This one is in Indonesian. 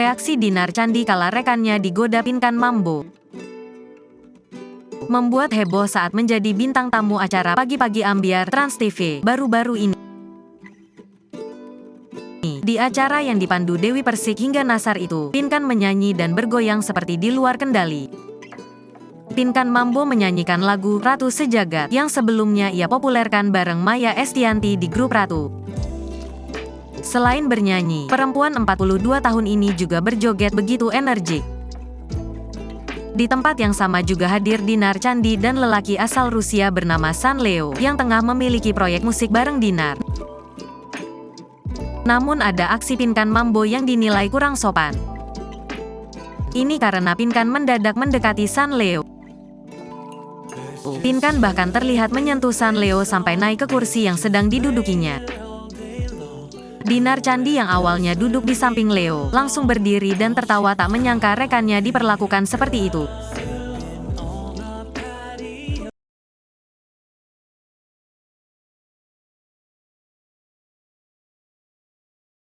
Reaksi Dinar Candi kala rekannya digoda Pinkan Mambo membuat heboh saat menjadi bintang tamu acara Pagi-Pagi Ambyar Trans TV baru-baru ini. Di acara yang dipandu Dewi Persik hingga Nasar itu, Pinkan menyanyi dan bergoyang seperti di luar kendali. Pinkan Mambo menyanyikan lagu Ratu Sejagat yang sebelumnya ia populerkan bareng Maya Estianty di grup Ratu. Selain bernyanyi, perempuan 42 tahun ini juga berjoget begitu energik. Di tempat yang sama juga hadir Dinar Candi dan lelaki asal Rusia bernama San Leo yang tengah memiliki proyek musik bareng Dinar. Namun ada aksi Pinkan Mambo yang dinilai kurang sopan. Ini karena Pinkan mendadak mendekati San Leo. Pinkan bahkan terlihat menyentuh San Leo sampai naik ke kursi yang sedang didudukinya. Dinar Candi yang awalnya duduk di samping Leo, langsung berdiri dan tertawa tak menyangka rekannya diperlakukan seperti itu.